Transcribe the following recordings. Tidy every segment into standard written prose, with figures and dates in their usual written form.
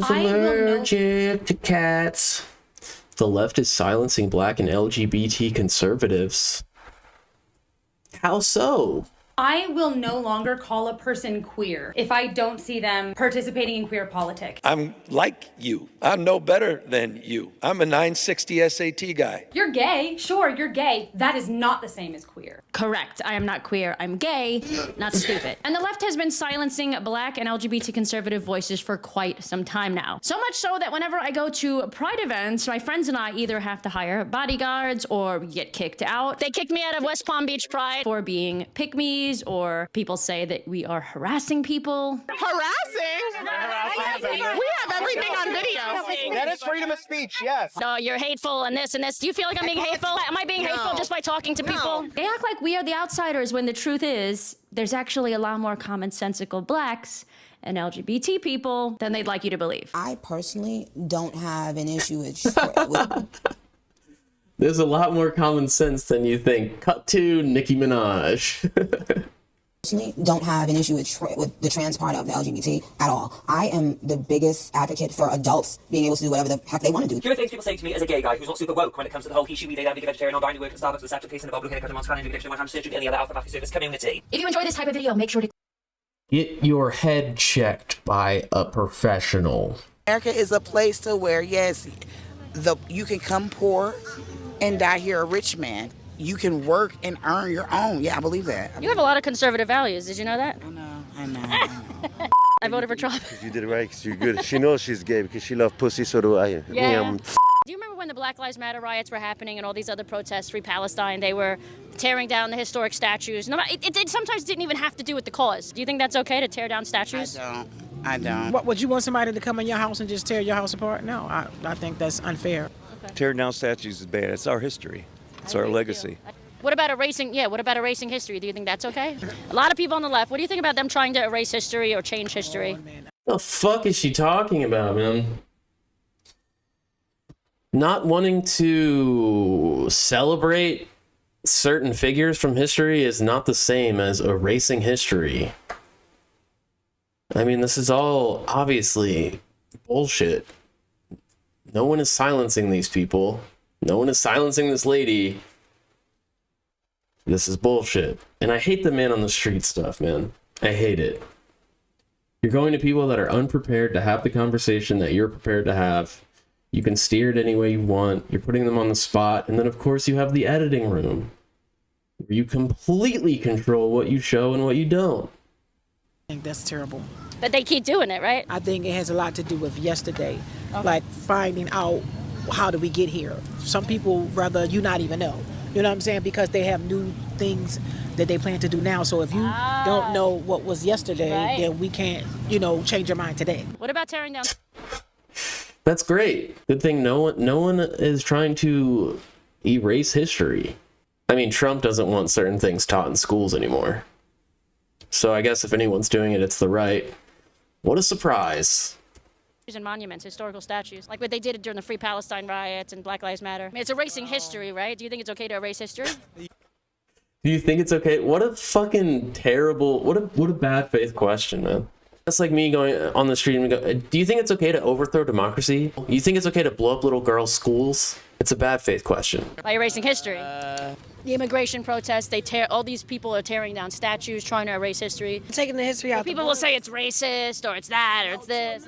is allergic to cats. The left is silencing Black and LGBT conservatives. How so? I will no longer call a person queer if I don't see them participating in queer politics. I'm like you. I'm no better than you. I'm a 960 SAT guy. You're gay. Sure, you're gay. That is not the same as queer. Correct. I am not queer. I'm gay, not stupid. And the left has been silencing Black and LGBT conservative voices for quite some time now. So much so that whenever I go to Pride events, my friends and I either have to hire bodyguards or get kicked out. They kicked me out of West Palm Beach Pride for being pick-me, or people say that we are harassing people. Harassing? We have everything on video. That is freedom of speech, yes. So you're hateful and this and this. Do you feel like I'm being hateful? Am I being hateful just by talking to people? They act like we are the outsiders when the truth is there's actually a lot more commonsensical Blacks and LGBT people than they'd like you to believe. I personally don't have an issue with There's a lot more common sense than you think. Cut to Nicki Minaj. personally don't have an issue with the trans part of the LGBT at all. I am the biggest advocate for adults being able to do whatever the heck they want to do. Here are things people say to me as a gay guy who's not super woke when it comes to the whole he, she, we, they, them, being a vegetarian, non-binary, work at Starbucks, the sexual case in the Bible, looking at cutting on scanning, addiction, one-time surgery, any other alpha math service community. If you enjoy this type of video, make sure to Get your head checked by a professional. America is a place to where, yes, you can come poor and die here a rich man. You can work and earn your own. Yeah, I believe that. You have a lot of conservative values. Did you know that? I know. I voted for Trump. You did it right because you're good. She knows she's gay because she loves pussy, so do I. Yeah. Do you remember when the Black Lives Matter riots were happening and all these other protests, Free Palestine, they were tearing down the historic statues? No, it sometimes didn't even have to do with the cause. Do you think that's okay to tear down statues? I don't. What, would you want somebody to come in your house and just tear your house apart? No, I think that's unfair. Okay. Tearing down statues is bad. It's our history. It's our legacy. What about erasing history? Do you think that's okay? A lot of people on the left, what do you think about them trying to erase history or change history? The fuck is she talking about, man? Not wanting to celebrate certain figures from history is not the same as erasing history. I mean, this is all obviously bullshit. No one is silencing these people. No one is silencing this lady. This is bullshit. And I hate the man on the street stuff, man. I hate it. You're going to people that are unprepared to have the conversation that you're prepared to have. You can steer it any way you want. You're putting them on the spot. And then, of course, you have the editing room, where you completely control what you show and what you don't. I think that's terrible. But they keep doing it, right? I think it has a lot to do with yesterday, like finding out how do we get here. Some people rather you not even know. You know what I'm saying? Because they have new things that they plan to do now. So if you don't know what was yesterday, then we can't, change your mind today. What about tearing down? That's great. Good thing no one is trying to erase history. I mean, Trump doesn't want certain things taught in schools anymore. So I guess if anyone's doing it, it's the right. What a surprise. And monuments, historical statues, like what they did during the Free Palestine riots and Black Lives Matter. I mean, it's erasing history, right? Do you think it's okay to erase history? Do you think it's okay? What a fucking terrible, what a bad faith question, man. That's like me going on the street and go, do you think it's okay to overthrow democracy? You think it's okay to blow up little girls' schools? It's a bad faith question. By erasing history. The immigration protests, all these people are tearing down statues, trying to erase history. Taking the history out. People will say it's racist or it's that or it's this.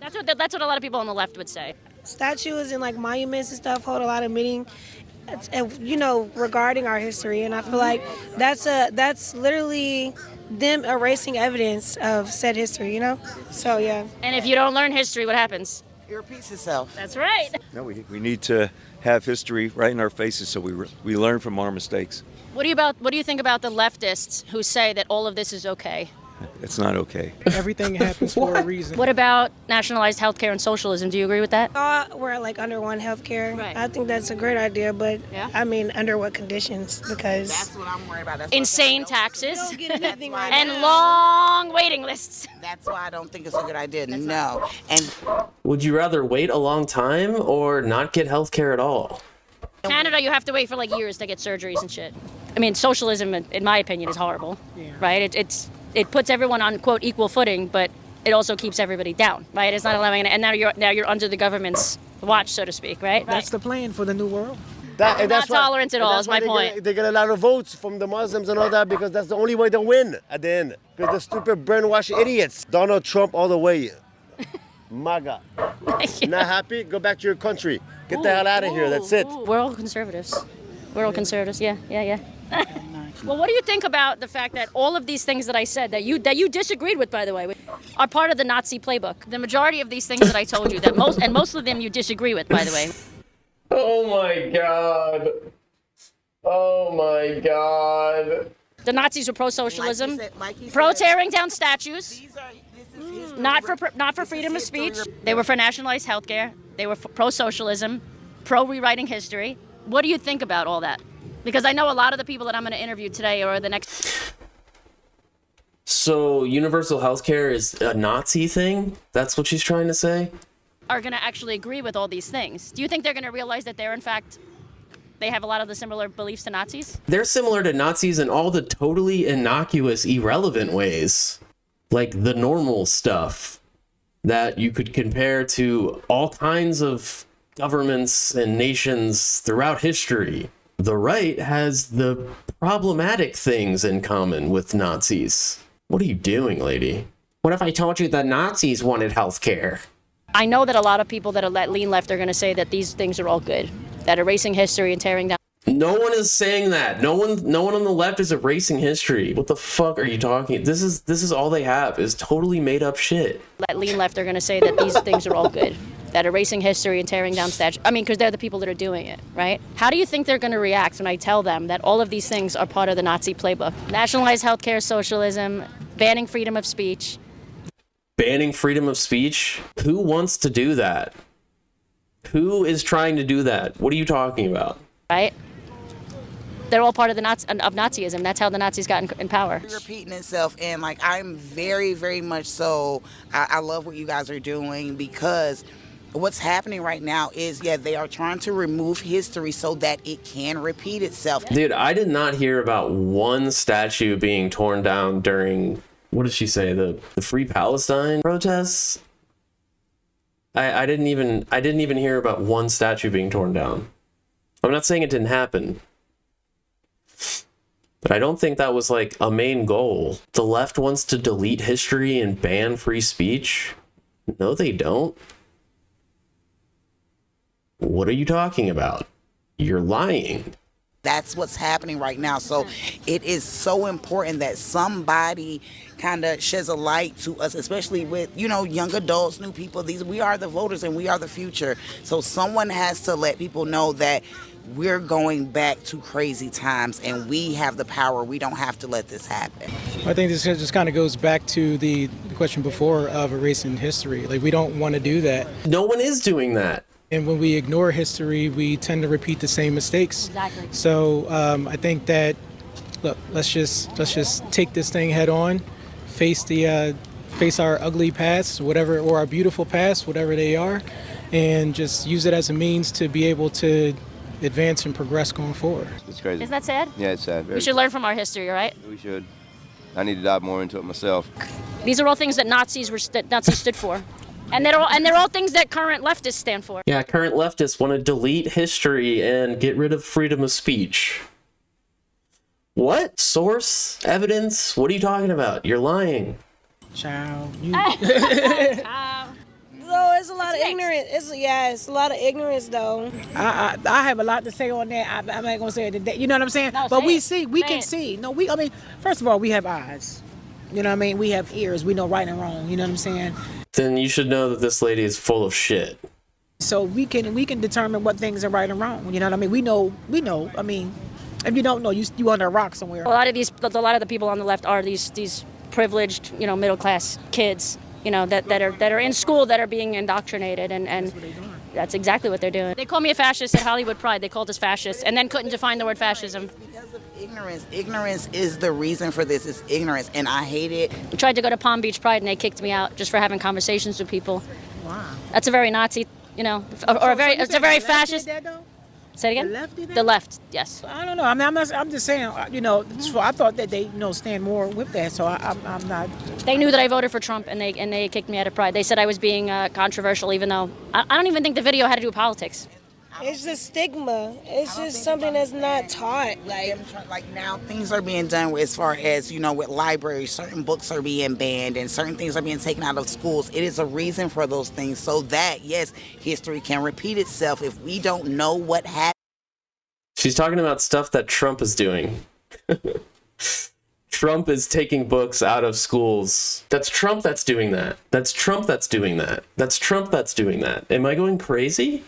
That's what a lot of people on the left would say. Statues and like monuments and stuff hold a lot of meaning, regarding our history, and I feel like that's literally them erasing evidence of said history, So yeah. And if you don't learn history, what happens? It repeats itself. That's right. No, we need to have history right in our faces so we learn from our mistakes. What do you think about the leftists who say that all of this is okay? It's not okay. Everything happens for a reason. What about nationalized healthcare and socialism? Do you agree with that? We're like under one healthcare. Right. I think that's a great idea, but I mean, under what conditions? Because that's what I'm worried about. Insane taxes right and long waiting lists. That's why I don't think it's a good idea. No. And would you rather wait a long time or not get healthcare at all? Canada, you have to wait for like years to get surgeries and shit. I mean, socialism, in my opinion, is horrible. Yeah. Right? It puts everyone on, quote, equal footing, but it also keeps everybody down, right? It's not allowing, and now you're under the government's watch, so to speak, right? That's the plan for the new world. We're not tolerant at all, is my point. They get a lot of votes from the Muslims and all that because that's the only way to win at the end. Because the stupid brainwashed idiots. Donald Trump all the way. MAGA. Not happy? Go back to your country. Get the hell out of here. That's it. We're all conservatives. We're all conservatives. Yeah. Well, what do you think about the fact that all of these things that I said that you disagreed with, by the way, are part of the Nazi playbook? The majority of these things that I told you that most of them you disagree with, by the way. Oh my god. Oh my god. The Nazis were pro-socialism, Like he said, pro-tearing down statues, this is history. not for freedom of speech. They were for nationalized health care. They were for pro-socialism, pro-rewriting history. What do you think about all that? Because I know a lot of the people that I'm going to interview today or the next... So universal healthcare is a Nazi thing? That's what she's trying to say? are going to actually agree with all these things. Do you think they're going to realize that they're, in fact, they have a lot of the similar beliefs to Nazis? They're similar to Nazis in all the totally innocuous, irrelevant ways. Like the normal stuff that you could compare to all kinds of governments and nations throughout history. The right has the problematic things in common with Nazis. What are you doing, lady? What if I told you the Nazis wanted healthcare? I know that a lot of people that are lean left are going to say that these things are all good, that erasing history and tearing down. No one is saying that. No one on the left is erasing history. What the fuck are you talking? This is all they have is totally made up shit. Lean left are going to say that these things are all good, that erasing history and tearing down statues. I mean, because they're the people that are doing it, right? How do you think they're going to react when I tell them that all of these things are part of the Nazi playbook? Nationalized healthcare, socialism, banning freedom of speech. Banning freedom of speech? Who wants to do that? Who is trying to do that? What are you talking about? Right? They're all part of the Nazism. That's how the Nazis got in power. Repeating itself, and like I'm very, very much so. I love what you guys are doing, because what's happening right now is, they are trying to remove history so that it can repeat itself. Dude, I did not hear about one statue being torn down during, what did she say, the Free Palestine protests? I didn't even hear about one statue being torn down. I'm not saying it didn't happen, but I don't think that was like a main goal. The left wants to delete history and ban free speech? No, they don't. What are you talking about? You're lying. That's what's happening right now. So it is so important that somebody kind of sheds a light to us, especially with, young adults, new people. We are the voters and we are the future. So someone has to let people know that we're going back to crazy times and we have the power. We don't have to let this happen. I think this just kind of goes back to the question before of erasing history. Like, we don't want to do that. No one is doing that. And when we ignore history, we tend to repeat the same mistakes. Exactly. So I think that, look, let's just take this thing head on, face our ugly past, whatever, or our beautiful past, whatever they are, and just use it as a means to be able to advance and progress going forward. It's crazy. Isn't that sad? Yeah, it's sad. We should learn from our history, right? We should. I need to dive more into it myself. These are all things that Nazis stood for. And they're all things that current leftists stand for. Yeah, current leftists want to delete history and get rid of freedom of speech. What? Source? Evidence? What are you talking about? You're lying. Child. So it's a lot of ignorance. It's a lot of ignorance, though. I have a lot to say on that. I'm not gonna say it today. You know what I'm saying? No, but say we it. see, we Say can it. see. No, first of all, we have eyes. You know what I mean? We have ears. We know right and wrong. You know what I'm saying? Then you should know that this lady is full of shit. So we can determine what things are right and wrong. You know what I mean? We know. I mean, if you don't know, you under a rock somewhere. A lot of the people on the left are these privileged, middle class kids, that are in school, that are being indoctrinated, and that's exactly what they're doing. They call me a fascist at Hollywood Pride. They called us fascists, and then couldn't define the word fascism. Because of ignorance. Ignorance is the reason for this. It's ignorance, and I hate it. I tried to go to Palm Beach Pride, and they kicked me out just for having conversations with people. Wow. That's a very Nazi, it's a very fascist. Say it again. The left, you think? The left, yes. I don't know. I mean, I'm just saying. You know, so I thought that they, you know, stand more with that. So I'm not. They knew that I voted for Trump, and they kicked me out of Pride. They said I was being controversial, even though I don't even think the video had to do with politics. It's just stigma. It's just something that's not taught. Like now, things are being done as far as, you know, with libraries. Certain books are being banned and certain things are being taken out of schools. It is a reason for those things so that, yes, history can repeat itself if we don't know what happened. She's talking about stuff that Trump is doing. Trump is taking books out of schools. That's Trump that's doing that. That's Trump that's doing that. That's Trump that's doing that. Am I going crazy?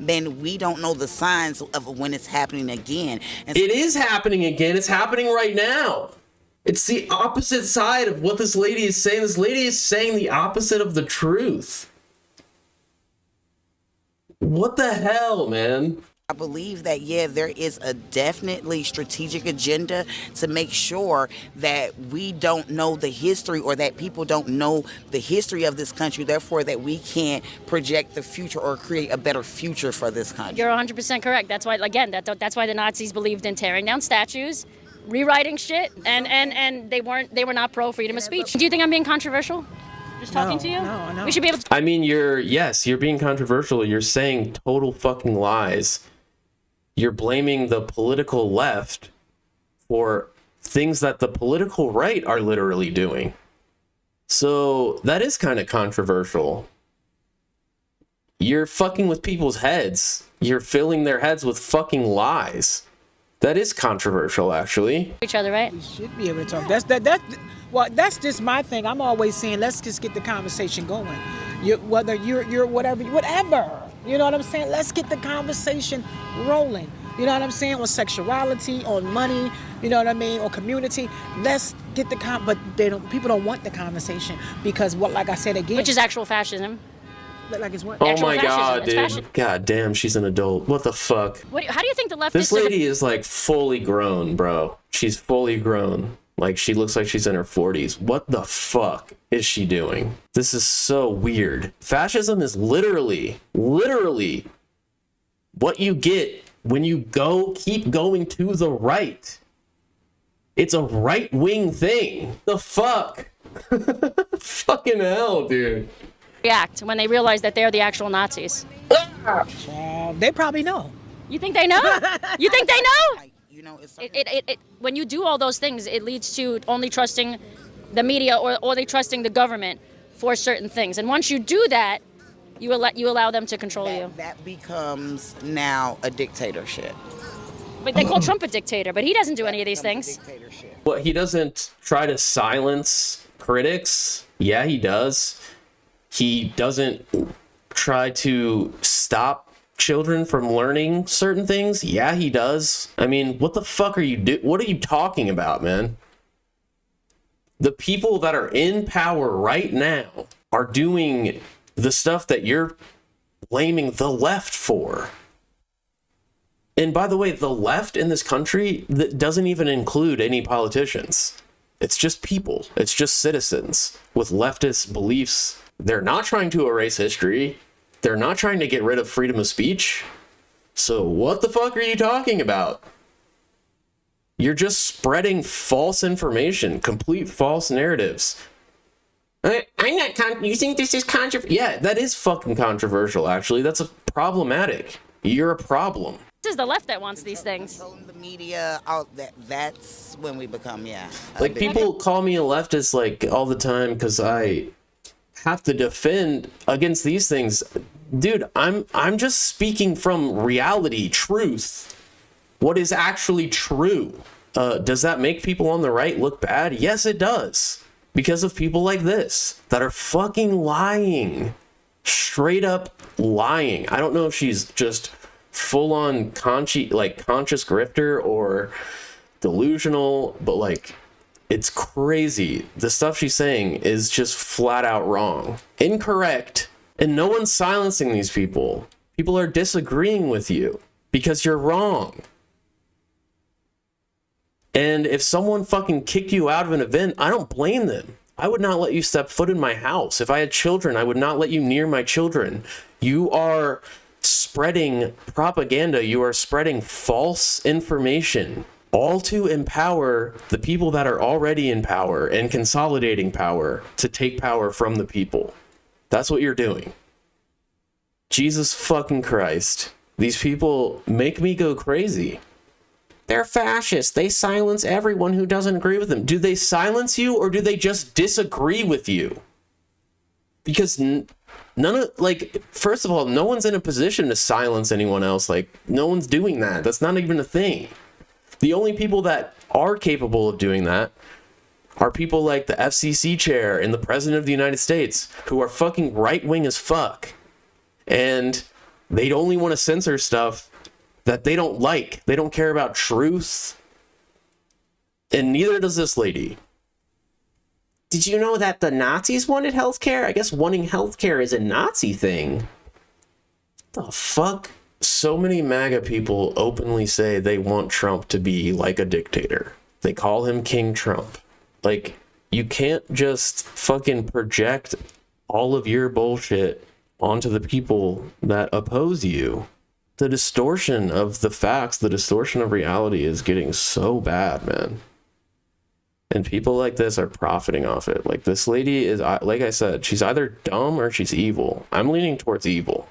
Then we don't know the signs of when it's happening again. And it is happening again. It's happening right now. It's the opposite side of what this lady is saying. This lady is saying the opposite of the truth. What the hell, man? I believe that, yeah, there is a definitely strategic agenda to make sure that we don't know the history, or that people don't know the history of this country, therefore that we can't project the future or create a better future for this country. You're 100% correct. That's why, again, that's why the Nazis believed in tearing down statues, rewriting shit, and they were not pro freedom of speech. Do you think I'm being controversial? Just talking to you? No. We should be able to. I mean, you're being controversial. You're saying total fucking lies. You're blaming the political left for things that the political right are literally doing. So that is kind of controversial. You're fucking with people's heads. You're filling their heads with fucking lies. That is controversial, actually. Each other, right? We should be able to talk. That's just my thing. I'm always saying, let's just get the conversation going. Whether you're whatever. You know what I'm saying? Let's get the conversation rolling. You know what I'm saying? On sexuality, on money, you know what I mean? On community. Let's get the but people don't want the conversation because like I said again. Which is actual fascism. Like it's what? Oh my god, dude. God damn, she's an adult. What the fuck? How do you think the left This lady is like fully grown, bro. She's fully grown. Like, she looks like she's in her 40s. What the fuck is she doing? This is so weird. Fascism is literally what you get when you keep going to the right. It's a right-wing thing. The fuck? Fucking hell, dude. React when they realize that they're the actual Nazis. They probably know. You think they know? You think they know? When you do all those things, it leads to only trusting the media or only trusting the government for certain things. And once you do that, you allow them to control you. That becomes now a dictatorship. But they call Trump a dictator, but he doesn't do any of these things. Well, he doesn't try to silence critics. Yeah, he does. He doesn't try to stop children from learning certain things. Yeah, he does. I mean, what the fuck are you what are you talking about, man? The people that are in power right now are doing the stuff that you're blaming the left for. And by the way, the left in this country that doesn't even include any politicians. It's just people. It's just citizens with leftist beliefs. They're not trying to erase history. They're not trying to get rid of freedom of speech. So what the fuck are you talking about? You're just spreading false information, complete false narratives. I'm not you think this is controversial? Yeah, that is fucking controversial, actually. That's problematic. You're a problem. This is the left that wants these things. The media, that's when we become, like, people call me a leftist, like, all the time because I have to defend against these things. Dude, I'm just speaking from reality, truth. What is actually true? Does that make people on the right look bad? Yes, it does. Because of people like this that are fucking lying. Straight up lying. I don't know if she's just full on conscious grifter or delusional, but like, it's crazy. The stuff she's saying is just flat out wrong, incorrect, and no one's silencing these people. People are disagreeing with you because you're wrong. And if someone fucking kicked you out of an event, I don't blame them. I would not let you step foot in my house. If I had children, I would not let you near my children. You are spreading propaganda. You are spreading false information, all to empower the people that are already in power and consolidating power to take power from the people. That's what you're doing. Jesus fucking Christ. These people make me go crazy. They're fascists. They silence everyone who doesn't agree with them. Do they silence you, or do they just disagree with you? Because none of, like, first of all, no one's in a position to silence anyone else. Like, no one's doing that. That's not even a thing. The only people that are capable of doing that are people like the FCC chair and the president of the United States, who are fucking right-wing as fuck. And they'd only want to censor stuff that they don't like. They don't care about truth. And neither does this lady. Did you know that the Nazis wanted healthcare? I guess wanting healthcare is a Nazi thing. The fuck? So many MAGA people openly say they want Trump to be like a dictator. They call him King Trump. Like, you can't just fucking project all of your bullshit onto the people that oppose you. The distortion of the facts, the distortion of reality is getting so bad, man. And people like this are profiting off it. Like, this lady is, like I said, she's either dumb or she's evil. I'm leaning towards evil.